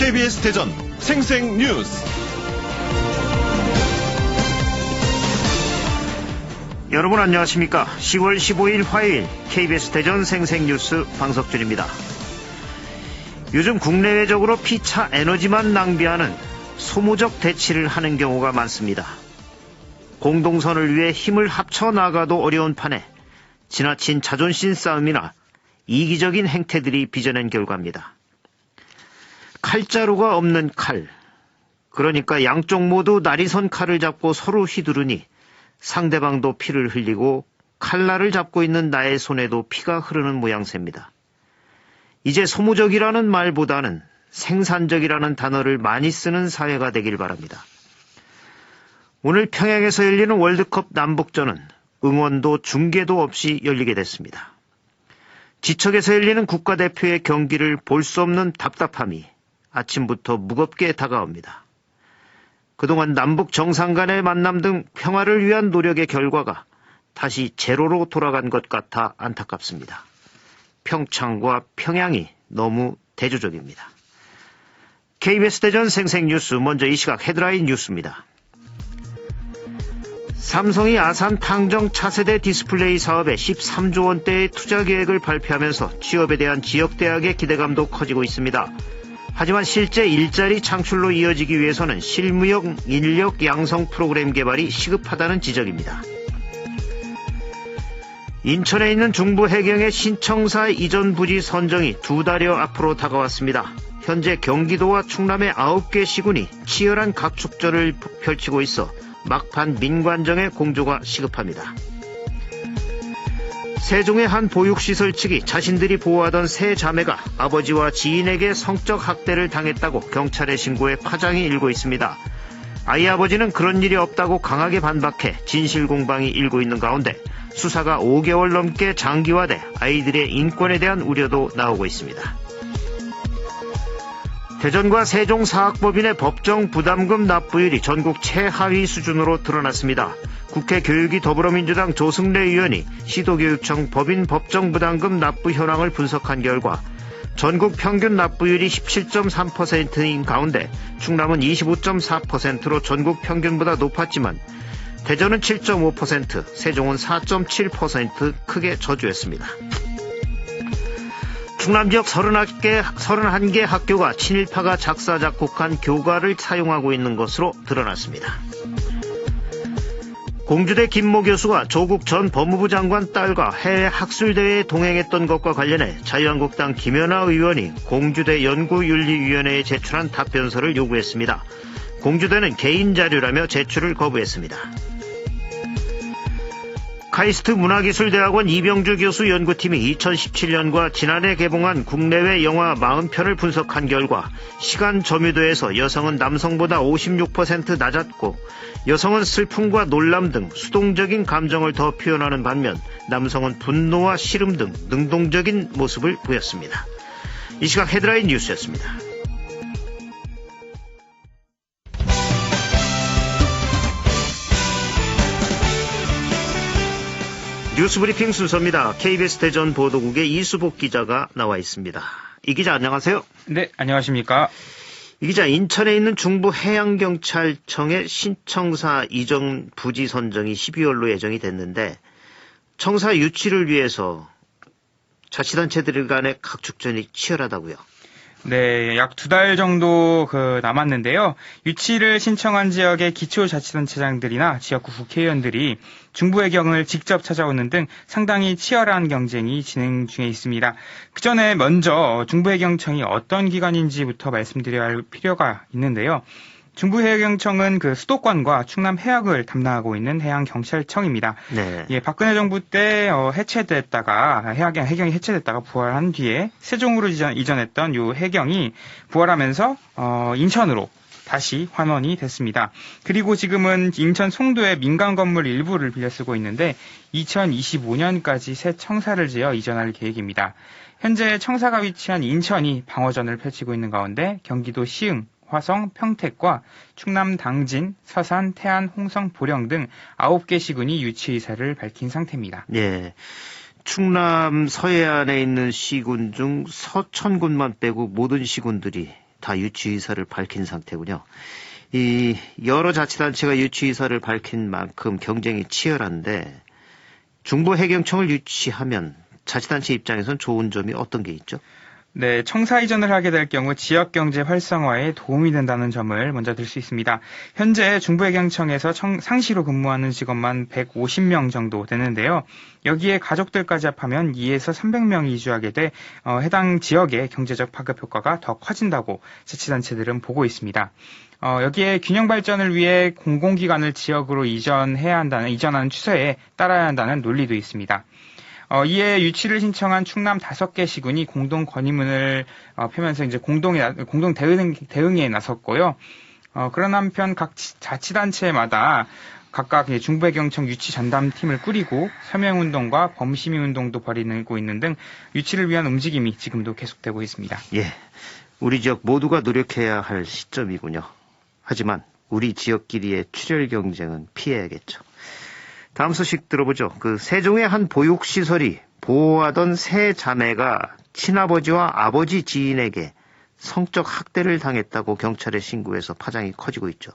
KBS 대전 생생뉴스. 여러분 안녕하십니까? 10월 15일 화요일 KBS 대전 생생뉴스 방석준입니다. 요즘 국내외적으로 피차 에너지만 낭비하는 소모적 대치를 하는 경우가 많습니다. 공동선을 위해 힘을 합쳐 나가도 어려운 판에 지나친 자존심 싸움이나 이기적인 행태들이 빚어낸 결과입니다. 칼자루가 없는 칼, 그러니까 양쪽 모두 날이선 칼을 잡고 서로 휘두르니 상대방도 피를 흘리고 칼날을 잡고 있는 나의 손에도 피가 흐르는 모양새입니다. 이제 소모적이라는 말보다는 생산적이라는 단어를 많이 쓰는 사회가 되길 바랍니다. 오늘 평양에서 열리는 월드컵 남북전은 응원도 중계도 없이 열리게 됐습니다. 지척에서 열리는 국가대표의 경기를 볼 수 없는 답답함이 아침부터 무겁게 다가옵니다. 그동안 남북 정상 간의 만남 등 평화를 위한 노력의 결과가 다시 제로로 돌아간 것 같아 안타깝습니다. 평창과 평양이 너무 대조적입니다. KBS 대전 생생뉴스, 먼저 이 시각 헤드라인 뉴스입니다. 삼성이 아산 탕정 차세대 디스플레이 사업에 13조 원대의 투자 계획을 발표하면서 취업에 대한 지역대학의 기대감도 커지고 있습니다. 하지만 실제 일자리 창출로 이어지기 위해서는 실무형 인력 양성 프로그램 개발이 시급하다는 지적입니다. 인천에 있는 중부 해경의 신청사 이전 부지 선정이 2달여 앞으로 다가왔습니다. 현재 경기도와 충남의 9개 시군이 치열한 각축전을 펼치고 있어 막판 민관정의 공조가 시급합니다. 세종의 한 보육시설 측이 자신들이 보호하던 세 자매가 아버지와 지인에게 성적 학대를 당했다고 경찰에 신고해 파장이 일고 있습니다. 아이 아버지는 그런 일이 없다고 강하게 반박해 진실 공방이 일고 있는 가운데 수사가 5개월 넘게 장기화돼 아이들의 인권에 대한 우려도 나오고 있습니다. 대전과 세종 사학법인의 법정 부담금 납부율이 전국 최하위 수준으로 드러났습니다. 국회 교육위 더불어민주당 조승래 의원이 시도교육청 법인 법정 부담금 납부 현황을 분석한 결과 전국 평균 납부율이 17.3%인 가운데 충남은 25.4%로 전국 평균보다 높았지만 대전은 7.5%, 세종은 4.7% 크게 저조했습니다. 충남 지역 31개 학교가 친일파가 작사 작곡한 교과를 사용하고 있는 것으로 드러났습니다. 공주대 김모 교수가 조국 전 법무부 장관 딸과 해외 학술대회에 동행했던 것과 관련해 자유한국당 김연아 의원이 공주대 연구윤리위원회에 제출한 답변서를 요구했습니다. 공주대는 개인 자료라며 제출을 거부했습니다. 카이스트 문화기술대학원 이병주 교수 연구팀이 2017년과 지난해 개봉한 국내외 영화 40편을 분석한 결과 시간 점유도에서 여성은 남성보다 56% 낮았고 여성은 슬픔과 놀람 등 수동적인 감정을 더 표현하는 반면 남성은 분노와 시름 등 능동적인 모습을 보였습니다. 이 시각 헤드라인 뉴스였습니다. 뉴스브리핑 순서입니다. KBS 대전 보도국의 이수복 기자가 나와 있습니다. 이 기자 안녕하세요. 네, 안녕하십니까. 이 기자, 인천에 있는 중부해양경찰청의 신청사 이전 부지 선정이 12월로 예정이 됐는데 청사 유치를 위해서 자치단체들 간의 각축전이 치열하다고요. 네, 약 2달 정도 남았는데요. 유치를 신청한 지역의 기초자치단체장들이나 지역구 국회의원들이 중부해경을 직접 찾아오는 등 상당히 치열한 경쟁이 진행 중에 있습니다. 그 전에 먼저 중부해경청이 어떤 기관인지부터 말씀드려야 할 필요가 있는데요. 중부해경청은 수도권과 충남 해역을 담당하고 있는 해양경찰청입니다. 네. 예, 박근혜 정부 때 해체됐다가 해경이 해체됐다가 부활한 뒤에 세종으로 이전했던 요 해경이 부활하면서 인천으로 다시 환원이 됐습니다. 그리고 지금은 인천 송도의 민간 건물 일부를 빌려 쓰고 있는데 2025년까지 새 청사를 지어 이전할 계획입니다. 현재 청사가 위치한 인천이 방어전을 펼치고 있는 가운데 경기도 시흥, 화성, 평택과 충남 당진, 서산, 태안, 홍성, 보령 등 9개 시군이 유치 의사를 밝힌 상태입니다. 네. 충남 서해안에 있는 시군 중 서천군만 빼고 모든 시군들이 다 유치 의사를 밝힌 상태군요. 이 여러 자치단체가 유치 의사를 밝힌 만큼 경쟁이 치열한데 중부해경청을 유치하면 자치단체 입장에선 좋은 점이 어떤 게 있죠? 네, 청사 이전을 하게 될 경우 지역 경제 활성화에 도움이 된다는 점을 먼저 들 수 있습니다. 현재 중부해경청에서 상시로 근무하는 직원만 150명 정도 되는데요. 여기에 가족들까지 합하면 2에서 300명이 이주하게 돼 해당 지역의 경제적 파급 효과가 더 커진다고 자치단체들은 보고 있습니다. 여기에 균형 발전을 위해 공공기관을 지역으로 이전하는 추세에 따라야 한다는 논리도 있습니다. 이에 유치를 신청한 충남 5개 시군이 공동 건의문을 펴면서 이제 공동 대응에 나섰고요. 그런 한편 각 자치단체마다 각각 중부해경청 유치 전담팀을 꾸리고 서명운동과 범시민운동도 벌이고 있는 등 유치를 위한 움직임이 지금도 계속되고 있습니다. 예, 우리 지역 모두가 노력해야 할 시점이군요. 하지만 우리 지역끼리의 출혈 경쟁은 피해야겠죠. 다음 소식 들어보죠. 세종의 한 보육시설이 보호하던 세 자매가 친아버지와 아버지 지인에게 성적 학대를 당했다고 경찰에 신고해서 파장이 커지고 있죠.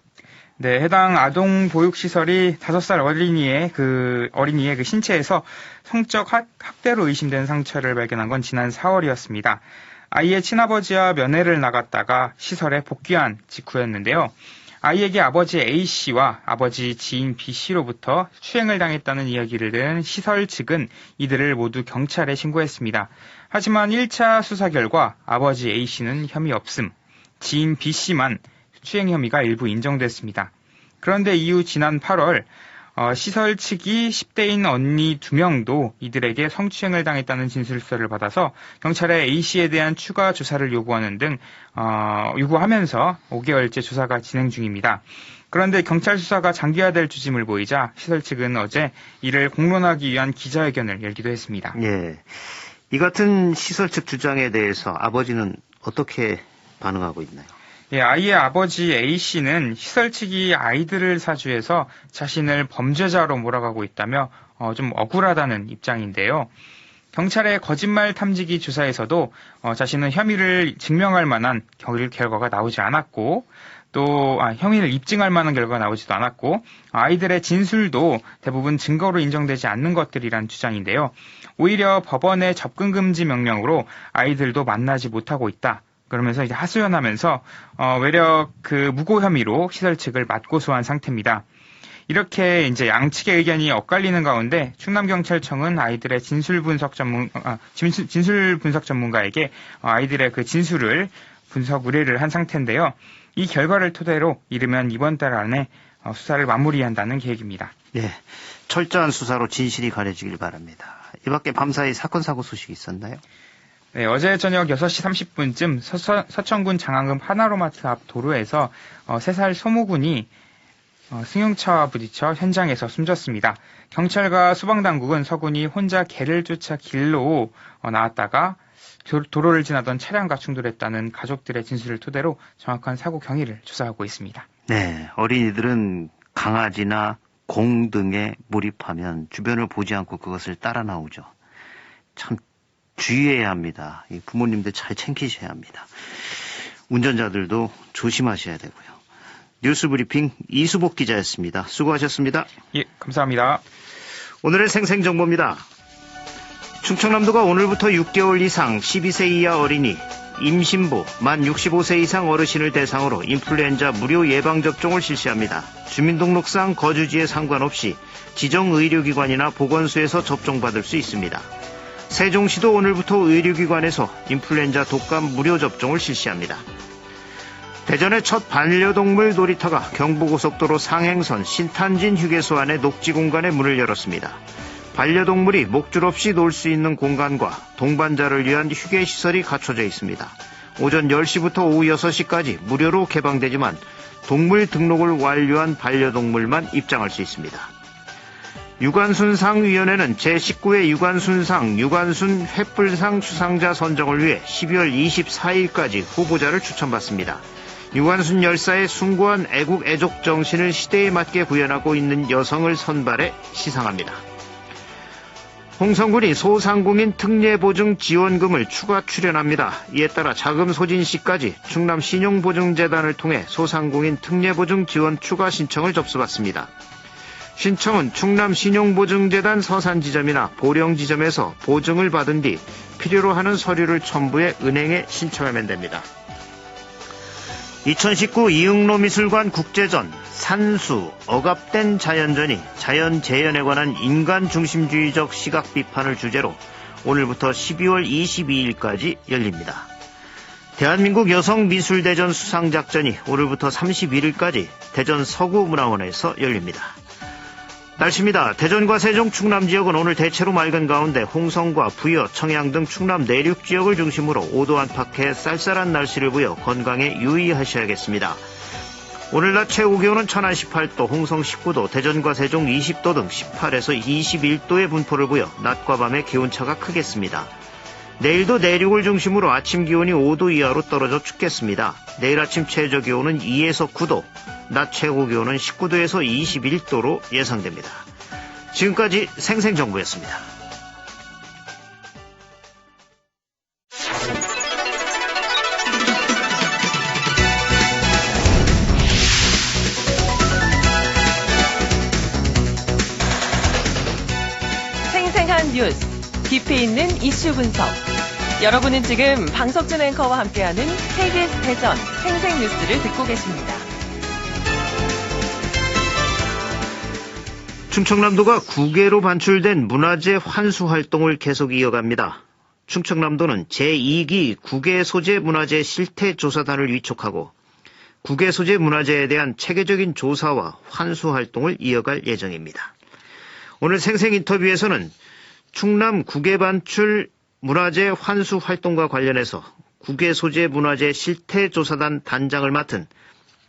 네, 해당 아동 보육시설이 5살 어린이의 그 신체에서 성적 학대로 의심된 상처를 발견한 건 지난 4월이었습니다. 아이의 친아버지와 면회를 나갔다가 시설에 복귀한 직후였는데요. 아이에게 아버지 A씨와 아버지 지인 B씨로부터 추행을 당했다는 이야기를 들은 시설 측은 이들을 모두 경찰에 신고했습니다. 하지만 1차 수사 결과 아버지 A씨는 혐의 없음, 지인 B씨만 추행 혐의가 일부 인정됐습니다. 그런데 이후 지난 8월 시설 측이 10대인 언니 2명도 이들에게 성추행을 당했다는 진술서를 받아서 경찰에 A씨에 대한 추가 조사를 요구하면서 5개월째 조사가 진행 중입니다. 그런데 경찰 수사가 장기화될 조짐을 보이자 시설 측은 어제 이를 공론하기 위한 기자회견을 열기도 했습니다. 예, 이 같은 시설 측 주장에 대해서 아버지는 어떻게 반응하고 있나요? 예, 아이의 아버지 A씨는 시설 측이 아이들을 사주해서 자신을 범죄자로 몰아가고 있다며 좀 억울하다는 입장인데요. 경찰의 거짓말 탐지기 조사에서도 자신은 혐의를 증명할 만한 결과가 나오지 않았고 또 혐의를 입증할 만한 결과가 나오지도 않았고 아이들의 진술도 대부분 증거로 인정되지 않는 것들이란 주장인데요. 오히려 법원의 접근 금지 명령으로 아이들도 만나지 못하고 있다. 그러면서 이제 하소연하면서 외려 무고 혐의로 시설 측을 맞고소한 상태입니다. 이렇게 이제 양측의 의견이 엇갈리는 가운데 충남경찰청은 아이들의 진술 분석 전문가에게 아이들의 그 진술을 분석 의뢰를 한 상태인데요. 이 결과를 토대로 이르면 이번 달 안에 수사를 마무리한다는 계획입니다. 예, 철저한 수사로 진실이 가려지길 바랍니다. 이 밖에 밤사이 사건 사고 소식이 있었나요? 네, 어제 저녁 6시 30분쯤 서천군 장안금 하나로마트 앞 도로에서 3살 소모군이 승용차와 부딪혀 현장에서 숨졌습니다. 경찰과 소방당국은 서군이 혼자 개를 쫓아 길로 나왔다가 도로를 지나던 차량과 충돌했다는 가족들의 진술을 토대로 정확한 사고 경위를 조사하고 있습니다. 네, 어린이들은 강아지나 공 등에 몰입하면 주변을 보지 않고 그것을 따라 나오죠. 참 주의해야 합니다. 부모님들 잘 챙기셔야 합니다. 운전자들도 조심하셔야 되고요. 뉴스브리핑 이수복 기자였습니다. 수고하셨습니다. 예, 감사합니다. 오늘의 생생정보입니다. 충청남도가 오늘부터 6개월 이상 12세 이하 어린이, 임신부, 만 65세 이상 어르신을 대상으로 인플루엔자 무료 예방접종을 실시합니다. 주민등록상 거주지에 상관없이 지정의료기관이나 보건소에서 접종받을 수 있습니다. 세종시도 오늘부터 의료기관에서 인플루엔자 독감 무료 접종을 실시합니다. 대전의 첫 반려동물 놀이터가 경부고속도로 상행선 신탄진 휴게소 안의 녹지 공간에 문을 열었습니다. 반려동물이 목줄 없이 놀 수 있는 공간과 동반자를 위한 휴게시설이 갖춰져 있습니다. 오전 10시부터 오후 6시까지 무료로 개방되지만 동물 등록을 완료한 반려동물만 입장할 수 있습니다. 유관순상위원회는 제19회 유관순상, 유관순 횃불상 수상자 선정을 위해 12월 24일까지 후보자를 추천받습니다. 유관순 열사의 숭고한 애국 애족 정신을 시대에 맞게 구현하고 있는 여성을 선발해 시상합니다. 홍성군이 소상공인 특례보증 지원금을 추가 출연합니다. 이에 따라 자금 소진 시까지 충남 신용보증재단을 통해 소상공인 특례보증 지원 추가 신청을 접수받습니다. 신청은 충남 신용보증재단 서산지점이나 보령지점에서 보증을 받은 뒤 필요로 하는 서류를 첨부해 은행에 신청하면 됩니다. 2019 이응로미술관 국제전 산수, 억압된 자연전이 자연재현에 관한 인간중심주의적 시각 비판을 주제로 오늘부터 12월 22일까지 열립니다. 대한민국 여성미술대전 수상작전이 오늘부터 31일까지 대전 서구문화원에서 열립니다. 날씨입니다. 대전과 세종, 충남 지역은 오늘 대체로 맑은 가운데 홍성과 부여, 청양 등 충남 내륙 지역을 중심으로 5도 안팎의 쌀쌀한 날씨를 보여 건강에 유의하셔야겠습니다. 오늘 낮 최고 기온은 천안 18도, 홍성 19도, 대전과 세종 20도 등 18에서 21도의 분포를 보여 낮과 밤의 기온차가 크겠습니다. 내일도 내륙을 중심으로 아침 기온이 5도 이하로 떨어져 춥겠습니다. 내일 아침 최저 기온은 2에서 9도, 낮 최고 기온은 19도에서 21도로 예상됩니다. 지금까지 생생정보였습니다. 생생한 뉴스, 깊이 있는 이슈 분석. 여러분은 지금 방석준 앵커와 함께하는 KBS 대전 생생뉴스를 듣고 계십니다. 충청남도가 국외로 반출된 문화재 환수 활동을 계속 이어갑니다. 충청남도는 제2기 국외소재 문화재 실태조사단을 위촉하고 국외소재 문화재에 대한 체계적인 조사와 환수 활동을 이어갈 예정입니다. 오늘 생생 인터뷰에서는 충남 국외반출 문화재 환수 활동과 관련해서 국외소재 문화재 실태조사단 단장을 맡은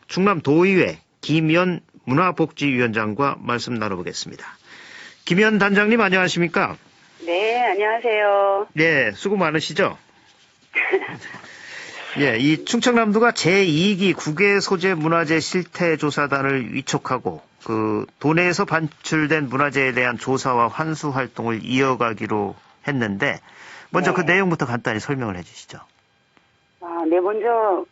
충남도의회 김연 문화복지위원장과 말씀 나눠보겠습니다. 김연 단장님 안녕하십니까? 네, 안녕하세요. 네, 수고 많으시죠? 예, 이 충청남도가 제2기 국외소재 문화재 실태조사단을 위촉하고 그 도내에서 반출된 문화재에 대한 조사와 환수 활동을 이어가기로 했는데 먼저 그 내용부터 간단히 설명을 해주시죠. 네, 먼저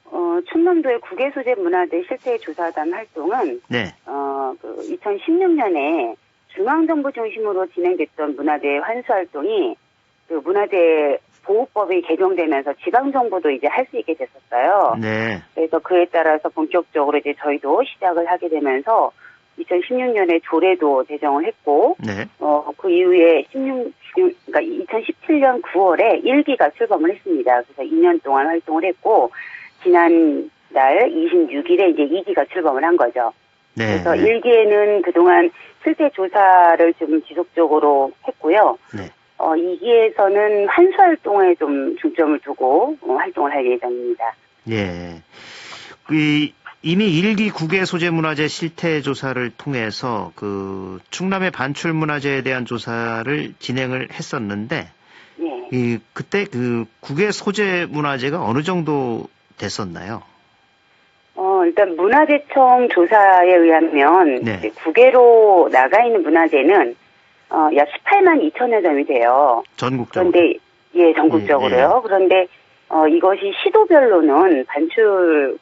충남도의 국외소재 문화재 실태조사단 활동은 2016년에 중앙정부 중심으로 진행됐던 문화재 환수 활동이 그 문화재 보호법이 개정되면서 지방정부도 이제 할 수 있게 됐었어요. 네. 그래서 그에 따라서 본격적으로 이제 저희도 시작을 하게 되면서 2016년에 조례도 제정을 했고, 그 이후에 2017년 9월에 1기가 출범을 했습니다. 그래서 2년 동안 활동을 했고, 지난달 26일에 이제 2기가 출범을 한 거죠. 네. 그래서 1기에는 그동안 실태 조사를 좀 지속적으로 했고요. 네. 2기에서는 환수 활동에 좀 중점을 두고 활동을 할 예정입니다. 예. 이미 1기 국외소재문화재 실태조사를 통해서 그 충남의 반출문화재에 대한 조사를 진행을 했었는데, 그때 그 국외소재문화재가 어느 정도 됐었나요? 일단 문화재청 조사에 의하면 국외로 나가 있는 문화재는 약 18만 2천여 점이 돼요. 전국적으로? 그런데 전국적으로요. 그런데 이것이 시도별로는 반출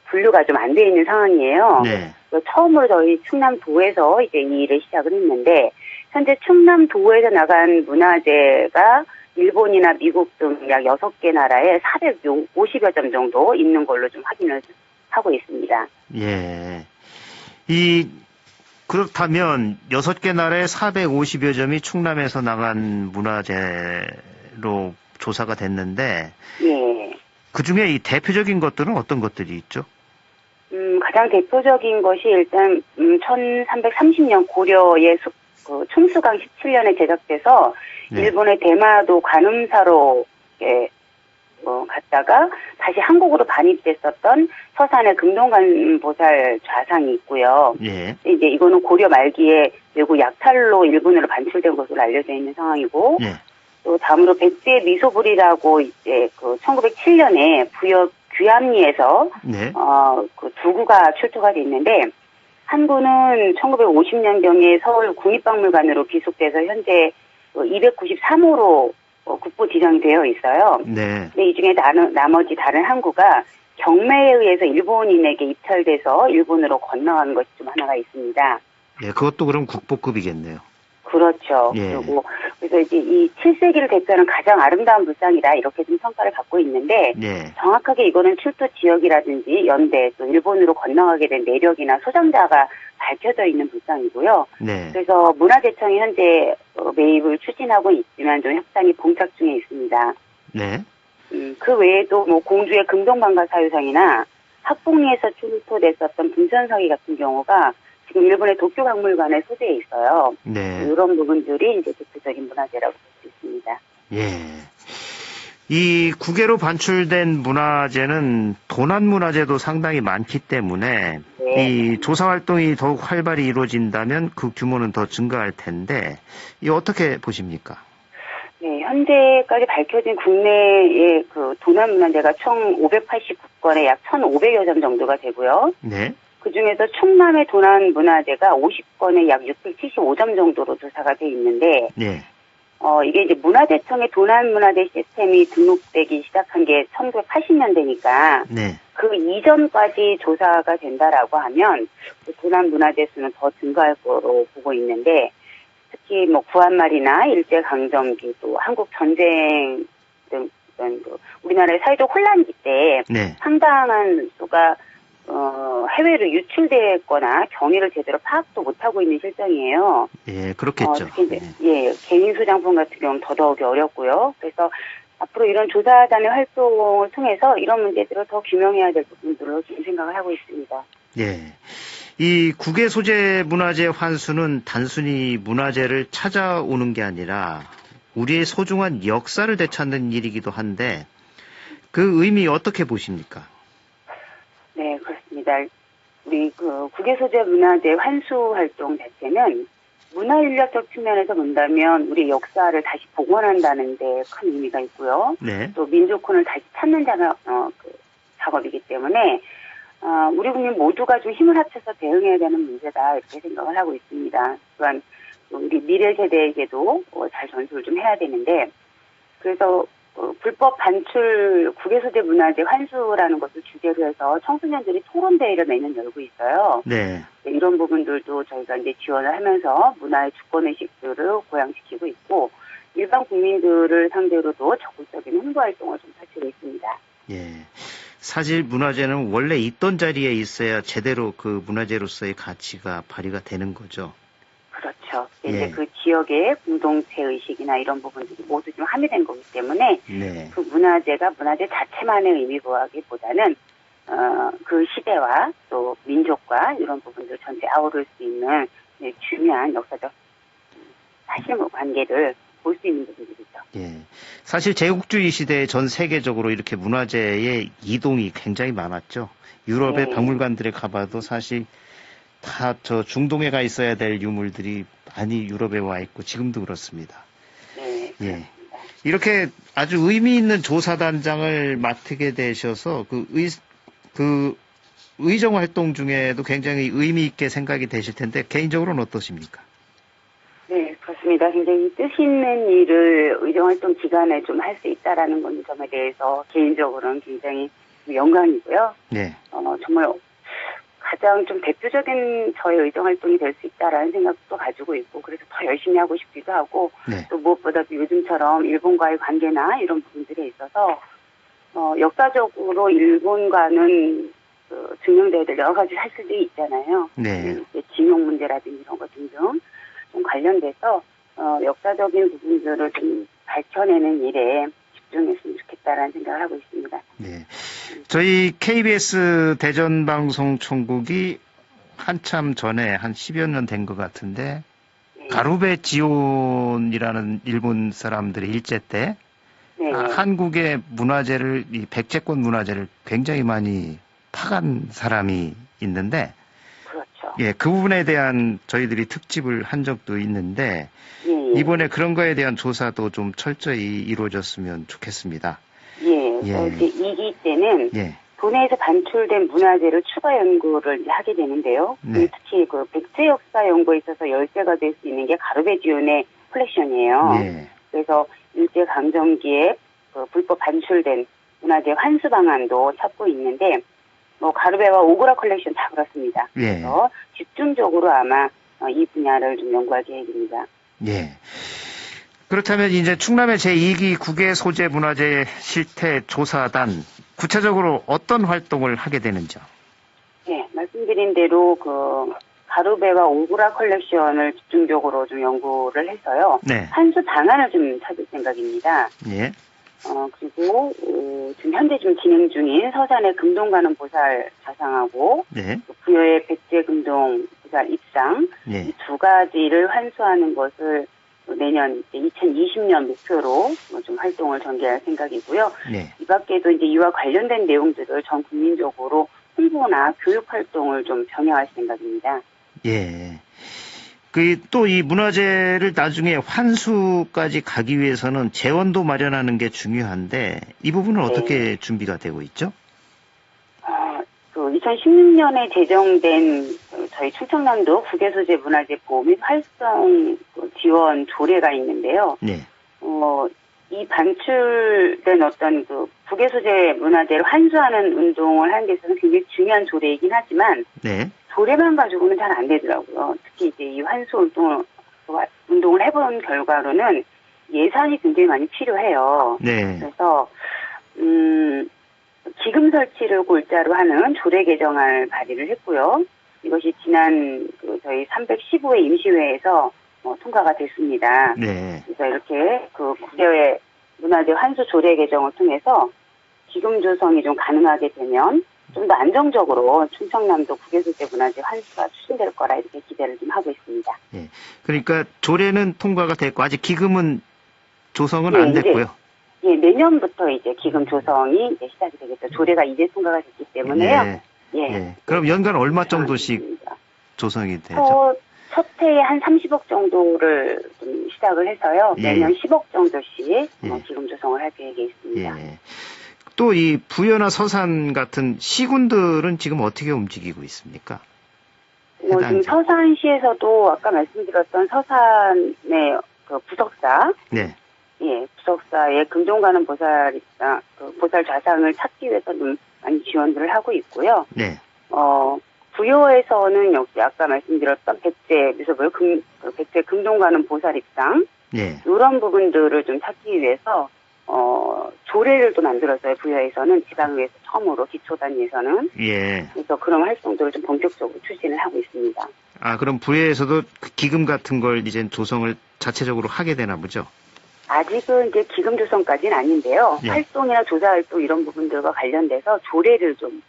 분류가 좀 안 돼 있는 상황이에요. 네. 처음으로 저희 충남도에서 이제 이 일을 시작을 했는데, 현재 충남도에서 나간 문화재가 일본이나 미국 등 약 6개 나라에 450여 점 정도 있는 걸로 좀 확인을 하고 있습니다. 예. 그렇다면 6개 나라에 450여 점이 충남에서 나간 문화재로 조사가 됐는데, 그 중에 이 대표적인 것들은 어떤 것들이 있죠? 가장 대표적인 것이 일단 1330년 고려의 충수강 17년에 제작돼서 일본의 대마도 관음사로 갔다가 다시 한국으로 반입됐었던 서산의 금동관보살 좌상이 있고요. 이제 이거는 고려 말기에 외국 약탈로 일본으로 반출된 것으로 알려져 있는 상황이고, 또 다음으로 백두의 미소불이라고 이제 그 1907년에 부여 귀암리에서 그 두 구가 출토가 돼 있는데, 한 구는 1950년경에 서울 국립박물관으로 기속돼서 현재 293호로 국보 지정이 되어 있어요. 네. 근데 이 중에 나머지 다른 항구가 경매에 의해서 일본인에게 입찰돼서 일본으로 건너간 것이 좀 하나가 있습니다. 예, 그것도 그럼 국보급이겠네요. 그렇죠. 예. 그리고 그래서 이제 이 7세기를 대표하는 가장 아름다운 물상이다 이렇게 좀 평가를 받고 있는데 예. 정확하게 이거는 출토 지역이라든지 연대 또 일본으로 건너가게 된 내력이나 소장자가 밝혀져 있는 물상이고요. 네. 그래서 문화재청이 현재 매입을 추진하고 있지만 좀 협상이 봉착 중에 있습니다. 네. 그 외에도 뭐 공주의 금동방가 사유상이나 학봉리에서 출토됐었던 분천석이 같은 경우가 지금 일본의 도쿄박물관에 소재해 있어요. 네. 이런 부분들이 이제 대표적인 문화재라고 볼 수 있습니다. 예. 이 국외로 반출된 문화재는 도난문화재도 상당히 많기 때문에 네. 이 조사 활동이 더욱 활발히 이루어진다면 그 규모는 더 증가할 텐데 이 어떻게 보십니까? 네, 현재까지 밝혀진 국내의 그 도난문화재가 총 589건에 약 1,500여 점 정도가 되고요. 네. 그 중에서 충남의 도난문화재가 50건에 약 675점 정도로 조사가 돼 있는데, 네. 이게 이제 문화재청의 도난문화재 시스템이 등록되기 시작한 게 1980년대니까, 네. 그 이전까지 조사가 된다라고 하면, 그 도난문화재 수는 더 증가할 거로 보고 있는데, 특히 뭐 구한말이나 일제강점기 또 한국전쟁 등 우리나라의 사회적 혼란기 때 네. 상당한 수가 해외로 유출됐거나 경위를 제대로 파악도 못하고 있는 실정이에요. 예, 그렇겠죠. 특히 이제, 예, 개인 소장품 같은 경우는 더더욱이 어렵고요. 그래서 앞으로 이런 조사단의 활동을 통해서 이런 문제들을 더 규명해야 될 부분들로 지금 생각을 하고 있습니다. 예. 이 국외 소재 문화재 환수는 단순히 문화재를 찾아오는 게 아니라 우리의 소중한 역사를 되찾는 일이기도 한데 그 의미 어떻게 보십니까? 네, 그렇습니다. 우리 그 국외 소재 문화재 환수 활동 자체는 문화인력적 측면에서 본다면 우리 역사를 다시 복원한다는 데 큰 의미가 있고요. 네. 또 민족혼을 다시 찾는 작업이기 때문에 우리 국민 모두가 좀 힘을 합쳐서 대응해야 되는 문제다 이렇게 생각을 하고 있습니다. 또한 우리 미래 세대에게도 잘 전수를 좀 해야 되는데 그래서 불법 반출 국외 소재 문화재 환수라는 것을 주제로 해서 청소년들이 토론 대회를 매년 열고 있어요. 네. 이런 부분들도 저희가 이제 지원을 하면서 문화의 주권 의식들을 고양시키고 있고 일반 국민들을 상대로도 적극적인 홍보 활동을 좀 펼치고 있습니다. 예. 사실 문화재는 원래 있던 자리에 있어야 제대로 그 문화재로서의 가치가 발휘가 되는 거죠. 그렇죠. 예. 이제 그 지역의 공동체 의식이나 이런 부분들이 모두 좀 함유된 거기 때문에 네. 그 문화재가 문화재 자체만의 의미보다기보다는 그 시대와 또 민족과 이런 부분들 전체 아우를 수 있는 중요한 역사적 사실관계를 볼 수 있는 부분들이죠. 예. 사실 제국주의 시대에 전 세계적으로 이렇게 문화재의 이동이 굉장히 많았죠. 유럽의 네. 박물관들에 가봐도 사실 다 저 중동에 가 있어야 될 유물들이 많이 유럽에 와 있고 지금도 그렇습니다. 네. 예. 이렇게 아주 의미 있는 조사단장을 맡게 되셔서 그 의정 활동 중에도 굉장히 의미 있게 생각이 되실 텐데 개인적으로는 어떠십니까? 네, 그렇습니다. 굉장히 뜻 있는 일을 의정활동 기간에 좀 할 수 있다라는 건 점에 대해서 개인적으로는 굉장히 영광이고요. 네. 정말 가장 좀 대표적인 저의 의정활동이 될 수 있다라는 생각도 가지고 있고 그래서 더 열심히 하고 싶기도 하고 네. 또 무엇보다도 요즘처럼 일본과의 관계나 이런 부분들에 있어서 역사적으로 일본과는 증명돼야 될 여러 가지 사실들이 있잖아요. 네. 징용 문제라든지 이런 것 등등 좀 관련돼서 역사적인 부분들을 좀 밝혀내는 일에 집중했으면 좋겠다라는 생각을 하고 있습니다. 네. 저희 KBS 대전방송총국이 한참 전에 한 10여 년 된 것 같은데 네. 가루베 지온이라는 일본 사람들의 일제 때 네. 한국의 문화재를 이 백제권 문화재를 굉장히 많이 파간 사람이 있는데 그렇죠. 예, 그 부분에 대한 저희들이 특집을 한 적도 있는데 예, 예. 이번에 그런 거에 대한 조사도 좀 철저히 이루어졌으면 좋겠습니다. 예. 예. 이제 2기 때는 예. 도내에서 반출된 문화재를 추가 연구를 이제 하게 되는데요. 네. 특히 그 백제 역사 연구에 있어서 열쇠가 될 수 있는 게 가루베 지온의 컬렉션이에요. 네. 그래서 일제강점기에 그 불법 반출된 문화재 환수 방안도 찾고 있는데, 뭐 가르베와 오그라 컬렉션 다 그렇습니다. 예. 그래서 집중적으로 아마 이 분야를 좀 연구할 계획입니다. 예. 그렇다면 이제 충남의 제2기 국외 소재 문화재 실태 조사단 구체적으로 어떤 활동을 하게 되는지요? 네, 말씀드린 대로 그 가루베와 오그라 컬렉션을 집중적으로 좀 연구를 해서요. 네. 환수 방안을 좀 찾을 생각입니다. 예. 그리고 지금 현재 좀 진행 중인 서산의 금동가는 보살 자상하고 네. 부여의 백제금동 보살 입상 예. 이 두 가지를 환수하는 것을 내년 2020년 목표로 좀 활동을 전개할 생각이고요. 네. 이 밖에도 이제 이와 관련된 내용들을 전 국민적으로 홍보나 교육 활동을 좀 병행할 생각입니다. 예. 또 이 문화재를 나중에 환수까지 가기 위해서는 재원도 마련하는 게 중요한데 이 부분은 어떻게 준비가 되고 있죠? 2016년에 제정된 저희 충청남도 국외소재 문화재 보호 및 활성 지원 조례가 있는데요. 네. 이 반출된 어떤 그 국외소재 문화재를 환수하는 운동을 하는 데 있어서는 굉장히 중요한 조례이긴 하지만 네. 조례만 가지고는 잘 안 되더라고요. 특히 이제 이 환수 운동을 해본 결과로는 예산이 굉장히 많이 필요해요. 네. 그래서 기금 설치를 골자로 하는 조례 개정안을 발의를 했고요. 이것이 지난 저희 315회 임시회에서 통과가 됐습니다. 네. 그래서 이렇게 그 국외 문화재 환수 조례 개정을 통해서 기금 조성이 좀 가능하게 되면 좀 더 안정적으로 충청남도 국외소재 문화재 환수가 추진될 거라 이렇게 기대를 좀 하고 있습니다. 예. 그러니까 조례는 통과가 됐고 아직 기금은 조성은 안 됐고요. 예, 내년부터 이제 기금 조성이 이제 시작이 되겠죠. 조례가 이제 통과가 됐기 때문에요. 네. 예. 예. 그럼 연간 얼마 정도씩 조성이 되죠? 첫 해에 한 30억 정도를 좀 시작을 해서요. 예. 매년 10억 정도씩 예. 기금 조성을 할 계획에 있습니다. 예. 또 이 부여나 서산 같은 시군들은 지금 어떻게 움직이고 있습니까? 지금 서산시에서도 아까 말씀드렸던 서산의 그 부석사, 네. 예, 부석사의 금종가는 보살 좌상을 찾기 위해서 좀 많이 지원들을 하고 있고요. 네. 부여에서는 역시 아까 말씀드렸던 백제 금종가는 보살 입상, 네. 이런 부분들을 좀 찾기 위해서 조례를 또 만들었어요. 부여에서는 지방의회에서 처음으로 기초단위에서는. 예. 그래서 그런 활동들을 좀 본격적으로 추진을 하고 있습니다. 그럼 부여에서도 기금 같은 걸 이제 조성을 자체적으로 하게 되나 보죠? 아직은 이제 기금 조성까지는 아닌데요. 예. 활동이나 조사 활동 이런 부분들과 관련돼서 조례를 좀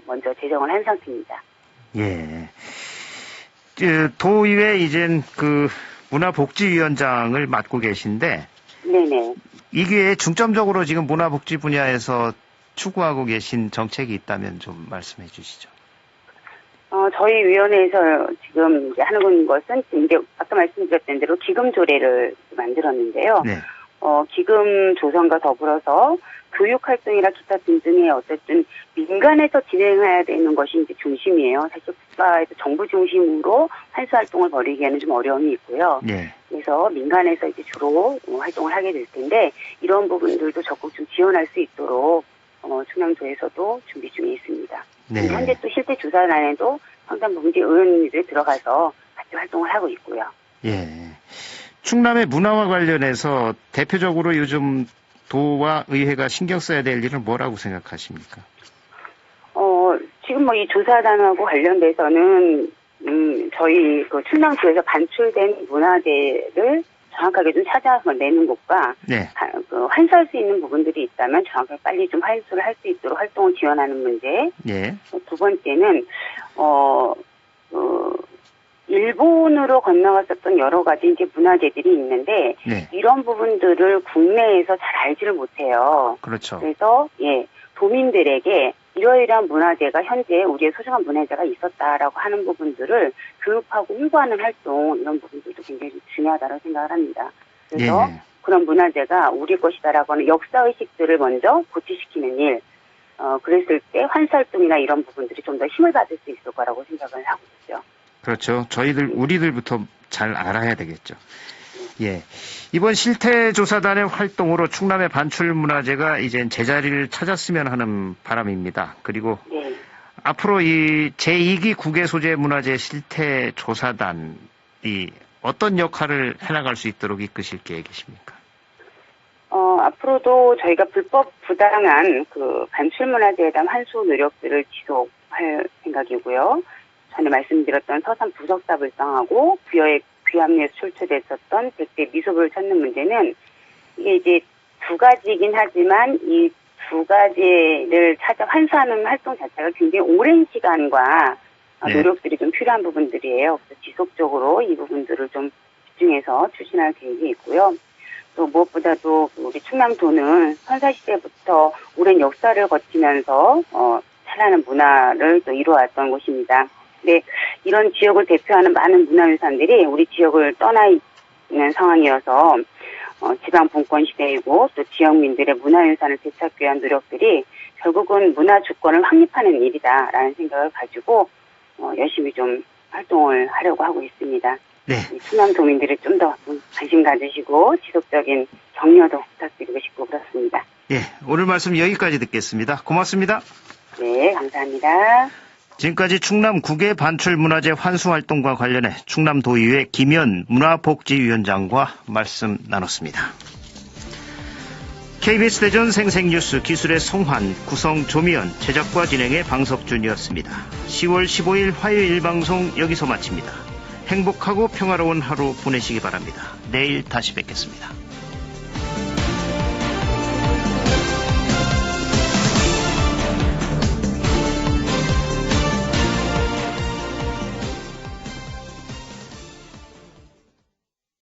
먼저 제정을 한 상태입니다. 예. 도의회 이젠 문화복지위원장을 맡고 계신데. 네네. 이 기회에 중점적으로 지금 문화복지 분야에서 추구하고 계신 정책이 있다면 좀 말씀해 주시죠. 저희 위원회에서 지금 이제 하는 것은 이제 아까 말씀드렸던 대로 기금 조례를 만들었는데요. 네. 기금 조성과 더불어서 교육 활동이나 기타 등등의 어쨌든 민간에서 진행해야 되는 것이 이제 중심이에요. 사실 국가에서 정부 중심으로 환수 활동을 벌이기에는 좀 어려움이 있고요. 네. 그래서 민간에서 이제 주로 활동을 하게 될 텐데 이런 부분들도 적극 좀 지원할 수 있도록 충남도에서도 준비 중에 있습니다. 네. 현재 또 실태 조사단에도 상당 부분 이제 의원님들이 들어가서 같이 활동을 하고 있고요. 예. 충남의 문화와 관련해서 대표적으로 요즘 도와 의회가 신경 써야 될 일은 뭐라고 생각하십니까? 지금 이 조사단하고 관련돼서는 저희 충남도에서 반출된 문화재를 정확하게 좀 찾아서 내는 것과 네. 환수할 수 있는 부분들이 있다면 정확하게 빨리 좀 환수를 할 수 있도록 활동을 지원하는 문제. 네. 두 번째는 일본으로 건너갔었던 여러 가지 이제 문화재들이 있는데 네. 이런 부분들을 국내에서 잘 알지를 못해요. 그렇죠. 그래서 도민들에게 이러이러한 문화재가 현재 우리의 소중한 문화재가 있었다라고 하는 부분들을 교육하고 홍보하는 활동 이런 부분들도 굉장히 중요하다고 생각을 합니다. 그래서 네. 그런 문화재가 우리 것이다라고 하는 역사의식들을 먼저 고취시키는 일, 그랬을 때 환수활동이나 이런 부분들이 좀 더 힘을 받을 수 있을 거라고 생각을 하고 있죠. 그렇죠. 우리들부터 잘 알아야 되겠죠. 예. 이번 실태조사단의 활동으로 충남의 반출문화재가 이제 제자리를 찾았으면 하는 바람입니다. 그리고 네. 앞으로 이 제2기 국외소재문화재 실태조사단이 어떤 역할을 해나갈 수 있도록 이끄실 계획이십니까? 앞으로도 저희가 불법 부당한 그 반출문화재에 대한 환수 노력들을 지속할 생각이고요. 전에 말씀드렸던 서산 부석사 불상하고 부여의 귀합리에서 출처됐었던 100대 미소를 찾는 문제는 이게 이제 두 가지이긴 하지만 이 두 가지를 찾아 환수하는 활동 자체가 굉장히 오랜 시간과 노력들이 좀 필요한 부분들이에요. 그래서 지속적으로 이 부분들을 좀 집중해서 추진할 계획이 있고요. 또 무엇보다도 우리 충남도는 선사시대부터 오랜 역사를 거치면서 찬란한 문화를 또 이루어왔던 곳입니다. 근데 이런 지역을 대표하는 많은 문화유산들이 우리 지역을 떠나 있는 상황이어서 지방 분권 시대이고 또 지역민들의 문화유산을 되찾기 위한 노력들이 결국은 문화 주권을 확립하는 일이다라는 생각을 가지고 열심히 좀 활동을 하려고 하고 있습니다. 네. 충남도민들이 좀 더 관심 가지시고 지속적인 격려도 부탁드리고 싶고 그렇습니다. 예, 오늘 말씀 여기까지 듣겠습니다. 고맙습니다. 네, 감사합니다. 지금까지 충남 국외 반출문화재 환수활동과 관련해 충남도의회 김현 문화복지위원장과 말씀 나눴습니다. KBS 대전 생생뉴스 기술의 송환, 구성 조미연, 제작과 진행의 방석준이었습니다. 10월 15일 화요일 방송 여기서 마칩니다. 행복하고 평화로운 하루 보내시기 바랍니다. 내일 다시 뵙겠습니다.